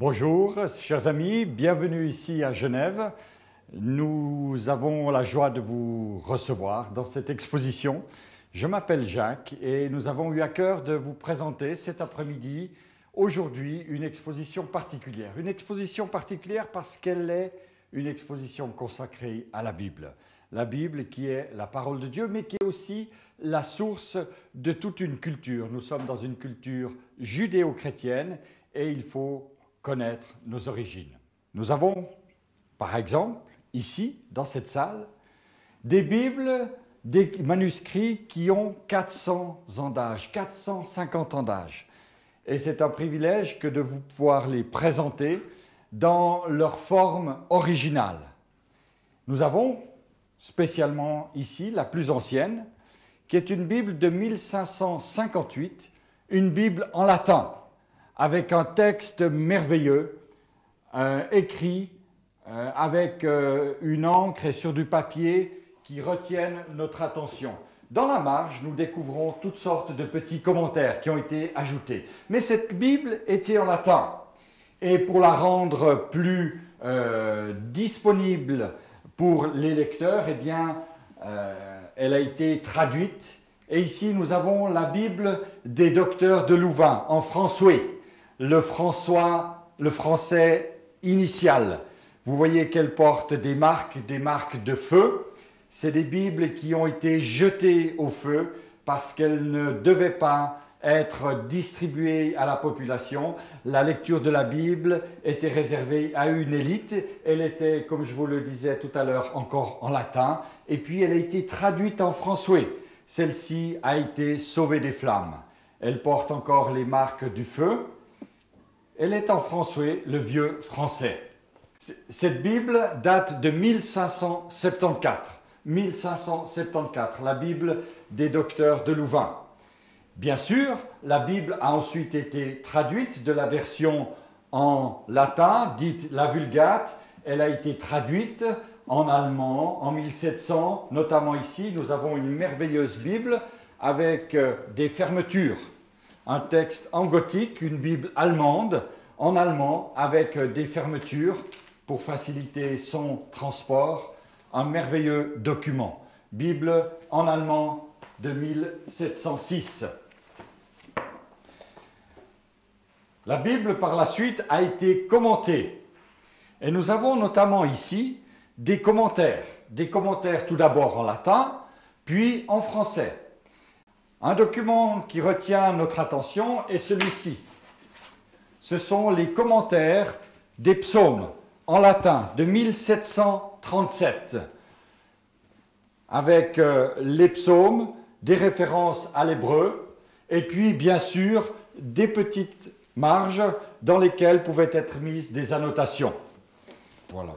Bonjour, chers amis, bienvenue ici à Genève. Nous avons la joie de vous recevoir dans cette exposition. Je m'appelle Jacques et nous avons eu à cœur de vous présenter cet après-midi, aujourd'hui, une exposition particulière. Une exposition particulière parce qu'elle est une exposition consacrée à la Bible. La Bible qui est la parole de Dieu, mais qui est aussi la source de toute une culture. Nous sommes dans une culture judéo-chrétienne et il faut connaître nos origines. Nous avons, par exemple, ici, dans cette salle, des Bibles, des manuscrits qui ont 400 ans d'âge, 450 ans d'âge. Et c'est un privilège que de vous pouvoir les présenter dans leur forme originale. Nous avons spécialement ici la plus ancienne, qui est une Bible de 1558, une Bible en latin, avec un texte merveilleux, écrit avec une encre et sur du papier qui retiennent notre attention. Dans la marge, nous découvrons toutes sortes de petits commentaires qui ont été ajoutés. Mais cette Bible était en latin. Et pour la rendre plus disponible pour les lecteurs, eh bien, elle a été traduite. Et ici, nous avons la Bible des docteurs de Louvain, en français. Le français initial. Vous voyez qu'elle porte des marques de feu. C'est des Bibles qui ont été jetées au feu parce qu'elles ne devaient pas être distribuées à la population. La lecture de la Bible était réservée à une élite. Elle était, comme je vous le disais tout à l'heure, encore en latin. Et puis elle a été traduite en français. Celle-ci a été sauvée des flammes. Elle porte encore les marques du feu. Elle est en français, le vieux français. Cette Bible date de 1574. 1574, la Bible des docteurs de Louvain. Bien sûr, la Bible a ensuite été traduite de la version en latin, dite la Vulgate. Elle a été traduite en allemand en 1700. Notamment ici, nous avons une merveilleuse Bible avec des fermetures. Un texte en gothique, une Bible allemande, en allemand, avec des fermetures pour faciliter son transport. Un merveilleux document. Bible en allemand de 1706. La Bible, par la suite, a été commentée. Et nous avons notamment ici des commentaires. Des commentaires tout d'abord en latin, puis en français. Un document qui retient notre attention est celui-ci. Ce sont les commentaires des psaumes en latin de 1737, avec les psaumes, des références à l'hébreu, et puis bien sûr des petites marges dans lesquelles pouvaient être mises des annotations. Voilà.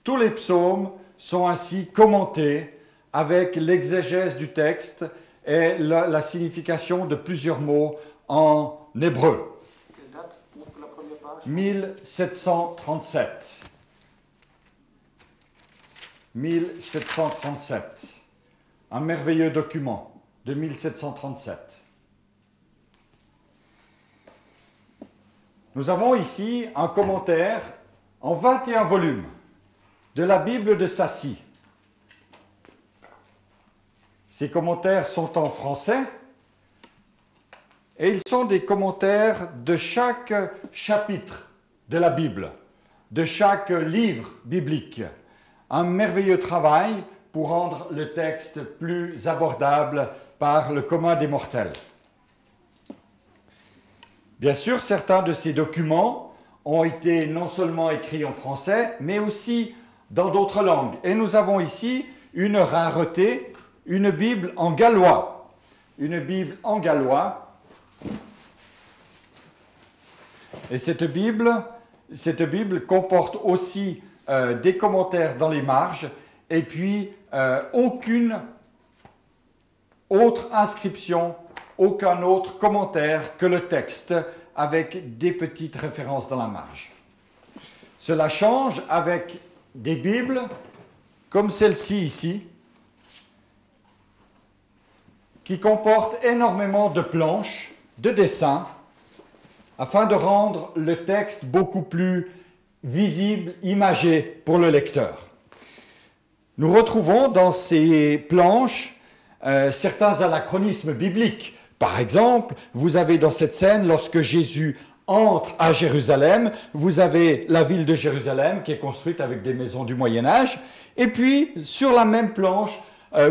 Tous les psaumes sont ainsi commentés avec l'exégèse du texte et la signification de plusieurs mots en hébreu. Quelle date pour la première page? 1737. 1737. Un merveilleux document de 1737. Nous avons ici un commentaire en 21 volumes de la Bible de Sassy. Ces commentaires sont en français et ils sont des commentaires de chaque chapitre de la Bible, de chaque livre biblique. Un merveilleux travail pour rendre le texte plus abordable par le commun des mortels. Bien sûr, certains de ces documents ont été non seulement écrits en français, mais aussi dans d'autres langues. Et nous avons ici une rareté, une Bible en gallois. Une Bible en gallois. Et cette Bible comporte aussi des commentaires dans les marges et puis aucune autre inscription, aucun autre commentaire que le texte avec des petites références dans la marge. Cela change avec des Bibles comme celle-ci ici, qui comporte énormément de planches, de dessins, afin de rendre le texte beaucoup plus visible, imagé pour le lecteur. Nous retrouvons dans ces planches certains anachronismes bibliques. Par exemple, vous avez dans cette scène, lorsque Jésus entre à Jérusalem, vous avez la ville de Jérusalem qui est construite avec des maisons du Moyen-Âge, et puis sur la même planche,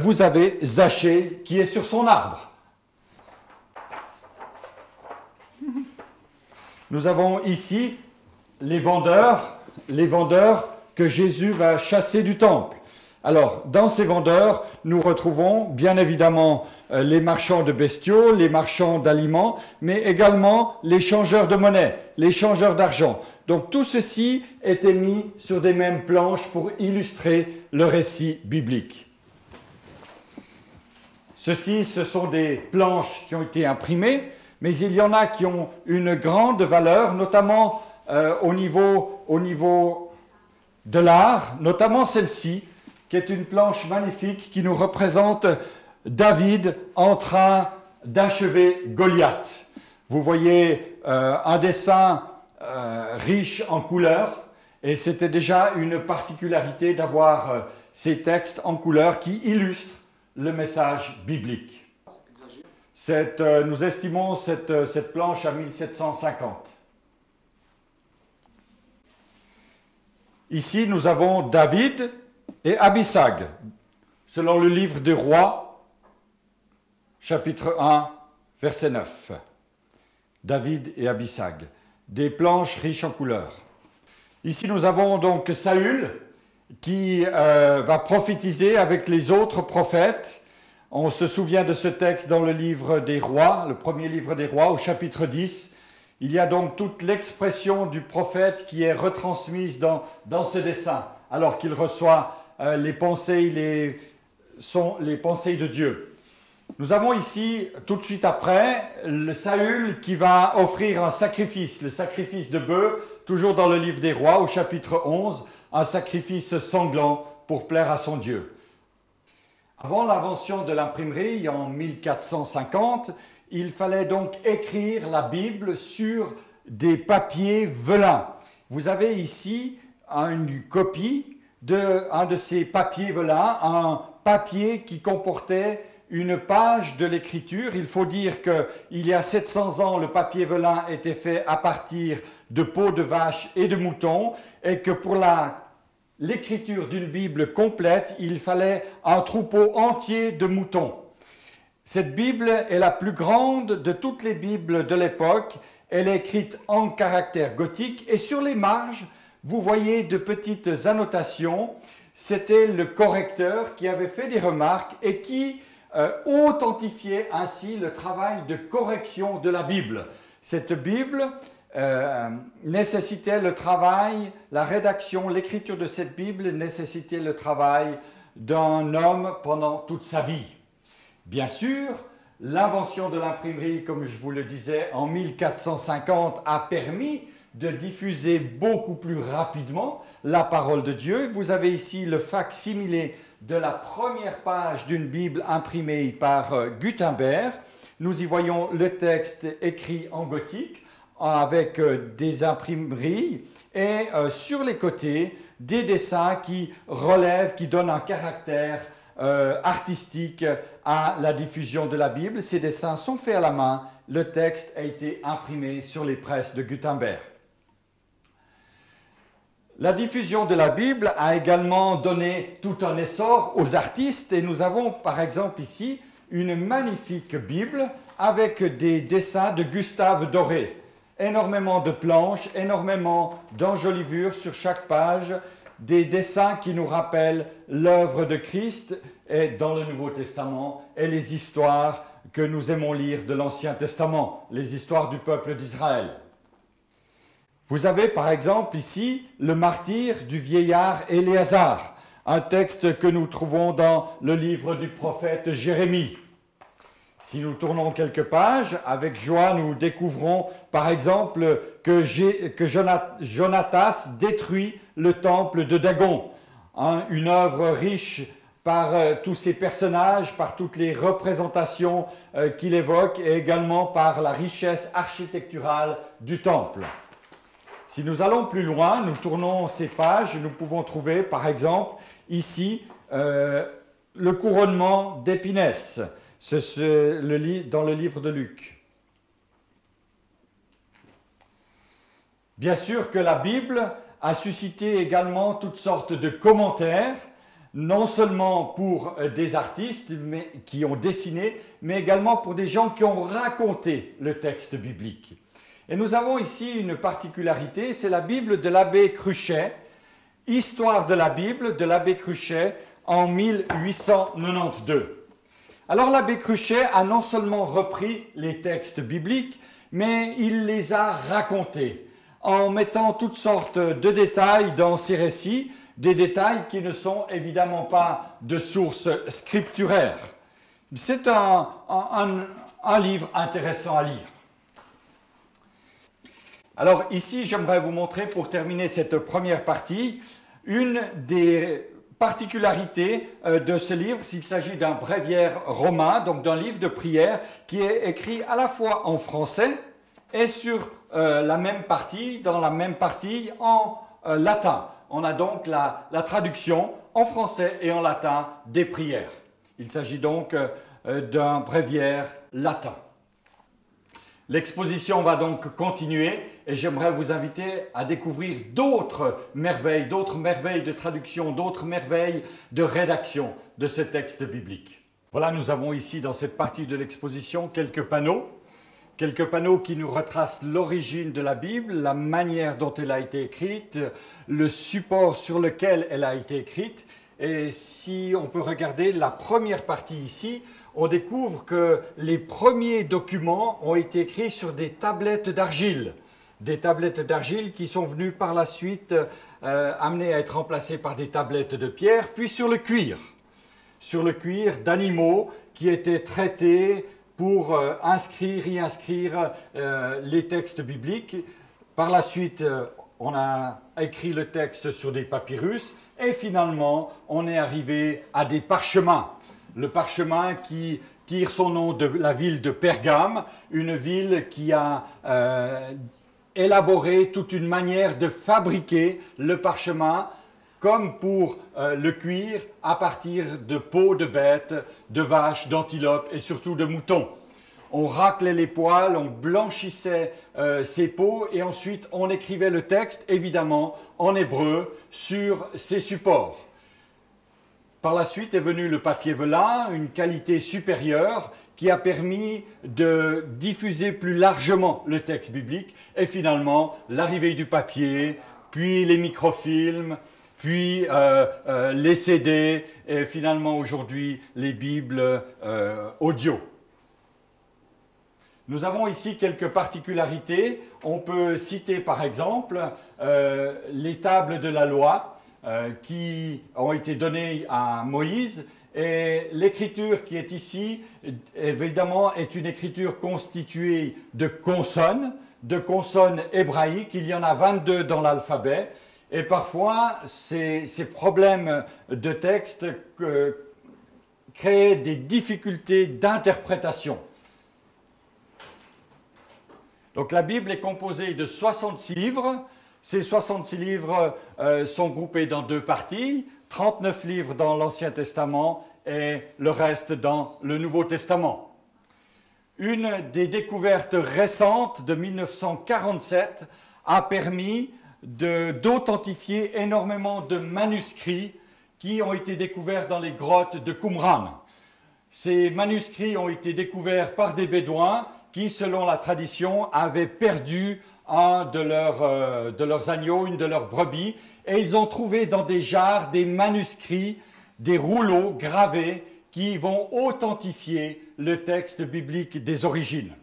vous avez Zachée qui est sur son arbre. Nous avons ici les vendeurs que Jésus va chasser du temple. Alors, dans ces vendeurs, nous retrouvons bien évidemment les marchands de bestiaux, les marchands d'aliments, mais également les changeurs de monnaie, les changeurs d'argent. Donc tout ceci était mis sur des mêmes planches pour illustrer le récit biblique. Ceci, ce sont des planches qui ont été imprimées, mais il y en a qui ont une grande valeur, notamment au niveau de l'art, notamment celle-ci, qui est une planche magnifique qui nous représente David en train d'achever Goliath. Vous voyez un dessin riche en couleurs, et c'était déjà une particularité d'avoir ces textes en couleurs qui illustrent le message biblique. Nous estimons cette planche à 1750. Ici, nous avons David et Abisag, selon le livre des Rois, chapitre 1, verset 9. David et Abisag, des planches riches en couleurs. Ici, nous avons donc Saül qui va prophétiser avec les autres prophètes. On se souvient de ce texte dans le livre des Rois, le premier livre des Rois, au chapitre 10. Il y a donc toute l'expression du prophète qui est retransmise dans ce dessin, alors qu'il reçoit les pensées de Dieu. Nous avons ici, tout de suite après, le Saül qui va offrir un sacrifice, le sacrifice de bœuf, toujours dans le livre des Rois, au chapitre 11, un sacrifice sanglant pour plaire à son Dieu. Avant l'invention de l'imprimerie, en 1450, il fallait donc écrire la Bible sur des papiers velins. Vous avez ici une copie d'un de ces papiers velins, un papier qui comportait une page de l'écriture. Il faut dire qu'il y a 700 ans, le papier velin était fait à partir de peaux de vache et de moutons, et que pour l'écriture d'une Bible complète, il fallait un troupeau entier de moutons. Cette Bible est la plus grande de toutes les Bibles de l'époque. Elle est écrite en caractère gothique, et sur les marges, vous voyez de petites annotations. C'était le correcteur qui avait fait des remarques et qui authentifiait ainsi le travail de correction de la Bible. Cette Bible nécessitait le travail, la rédaction, l'écriture de cette Bible nécessitait le travail d'un homme pendant toute sa vie. Bien sûr, l'invention de l'imprimerie, comme je vous le disais, en 1450 a permis de diffuser beaucoup plus rapidement la parole de Dieu. Vous avez ici le fac-similé de la première page d'une Bible imprimée par Gutenberg. Nous y voyons le texte écrit en gothique avec des imprimeries et sur les côtés des dessins qui relèvent, qui donnent un caractère artistique à la diffusion de la Bible. Ces dessins sont faits à la main. Le texte a été imprimé sur les presses de Gutenberg. La diffusion de la Bible a également donné tout un essor aux artistes, et nous avons par exemple ici une magnifique Bible avec des dessins de Gustave Doré. Énormément de planches, énormément d'enjolivures sur chaque page, des dessins qui nous rappellent l'œuvre de Christ et dans le Nouveau Testament et les histoires que nous aimons lire de l'Ancien Testament, les histoires du peuple d'Israël. Vous avez par exemple ici le martyre du vieillard Éléazar, un texte que nous trouvons dans le livre du prophète Jérémie. Si nous tournons quelques pages, avec joie, nous découvrons par exemple que Jonatas détruit le temple de Dagon, une œuvre riche par tous ces personnages, par toutes les représentations qu'il évoque et également par la richesse architecturale du temple. Si nous allons plus loin, nous tournons ces pages, nous pouvons trouver par exemple ici le couronnement d'Épinès, dans le livre de Luc. Bien sûr que la Bible a suscité également toutes sortes de commentaires, non seulement pour des artistes qui ont dessiné, mais également pour des gens qui ont raconté le texte biblique. Et nous avons ici une particularité, c'est la Bible de l'abbé Cruchet, Histoire de la Bible de l'abbé Cruchet en 1892. Alors l'abbé Cruchet a non seulement repris les textes bibliques, mais il les a racontés en mettant toutes sortes de détails dans ses récits, des détails qui ne sont évidemment pas de source scripturaire. C'est un livre intéressant à lire. Alors ici, j'aimerais vous montrer, pour terminer cette première partie, une des particularités de ce livre, s'il s'agit d'un bréviaire romain, donc d'un livre de prière qui est écrit à la fois en français et sur la même partie, dans la même partie en latin. On a donc la traduction en français et en latin des prières. Il s'agit donc d'un bréviaire latin. L'exposition va donc continuer et j'aimerais vous inviter à découvrir d'autres merveilles de traduction, d'autres merveilles de rédaction de ce texte biblique. Voilà, nous avons ici dans cette partie de l'exposition quelques panneaux qui nous retracent l'origine de la Bible, la manière dont elle a été écrite, le support sur lequel elle a été écrite. Et si on peut regarder la première partie ici, on découvre que les premiers documents ont été écrits sur des tablettes d'argile qui sont venues par la suite amenées à être remplacées par des tablettes de pierre, puis sur le cuir d'animaux qui étaient traités pour y inscrire les textes bibliques. Par la suite, on a écrit le texte sur des papyrus et finalement, on est arrivé à des parchemins. Le parchemin qui tire son nom de la ville de Pergame, une ville qui a élaboré toute une manière de fabriquer le parchemin, comme pour le cuir, à partir de peaux de bêtes, de vaches, d'antilopes et surtout de moutons. On raclait les poils, on blanchissait ces peaux et ensuite on écrivait le texte, évidemment, en hébreu, sur ces supports. Par la suite est venu le papier velin, une qualité supérieure qui a permis de diffuser plus largement le texte biblique et finalement l'arrivée du papier, puis les microfilms, puis les CD et finalement aujourd'hui les Bibles audio. Nous avons ici quelques particularités. On peut citer par exemple les tables de la loi qui ont été données à Moïse. Et l'écriture qui est ici, évidemment, est une écriture constituée de consonnes hébraïques. Il y en a 22 dans l'alphabet. Et parfois, ces problèmes de texte créent des difficultés d'interprétation. Donc la Bible est composée de 66 livres. Ces 66 livres sont groupés dans deux parties, 39 livres dans l'Ancien Testament et le reste dans le Nouveau Testament. Une des découvertes récentes de 1947 a permis d'authentifier énormément de manuscrits qui ont été découverts dans les grottes de Qumran. Ces manuscrits ont été découverts par des Bédouins qui, selon la tradition, avaient perdu un de leurs agneaux, une de leurs brebis, et ils ont trouvé dans des jarres des manuscrits, des rouleaux gravés qui vont authentifier le texte biblique des origines.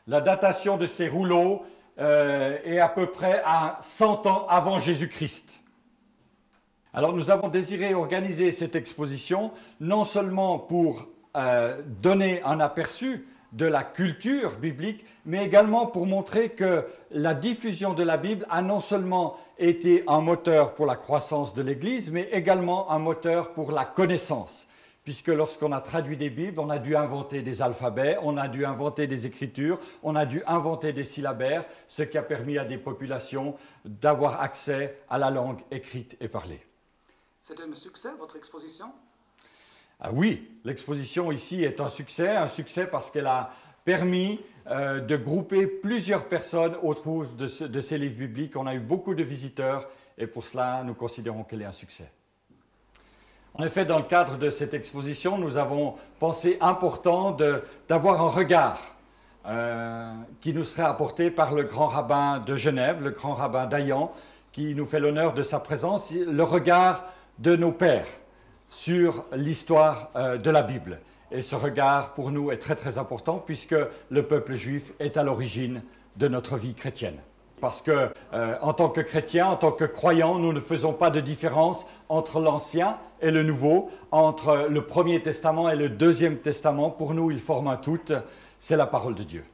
La datation de ces rouleaux est à peu près à 100 ans avant Jésus-Christ. Alors nous avons désiré organiser cette exposition non seulement pour donner un aperçu de la culture biblique, mais également pour montrer que la diffusion de la Bible a non seulement été un moteur pour la croissance de l'Église, mais également un moteur pour la connaissance. Puisque lorsqu'on a traduit des Bibles, on a dû inventer des alphabets, on a dû inventer des écritures, on a dû inventer des syllabaires, ce qui a permis à des populations d'avoir accès à la langue écrite et parlée. C'est un succès, votre exposition? Ah oui, l'exposition ici est un succès parce qu'elle a permis de grouper plusieurs personnes autour de ces livres bibliques. On a eu beaucoup de visiteurs et pour cela, nous considérons qu'elle est un succès. En effet, dans le cadre de cette exposition, nous avons pensé important d'avoir un regard qui nous serait apporté par le grand rabbin de Genève, le grand rabbin d'Ayan, qui nous fait l'honneur de sa présence, le regard de nos pères sur l'histoire de la Bible. Et ce regard, pour nous, est très très important puisque le peuple juif est à l'origine de notre vie chrétienne. Parce que, en tant que chrétiens, en tant que croyants, nous ne faisons pas de différence entre l'Ancien et le Nouveau, entre le Premier Testament et le Deuxième Testament. Pour nous, ils forment un tout, c'est la parole de Dieu.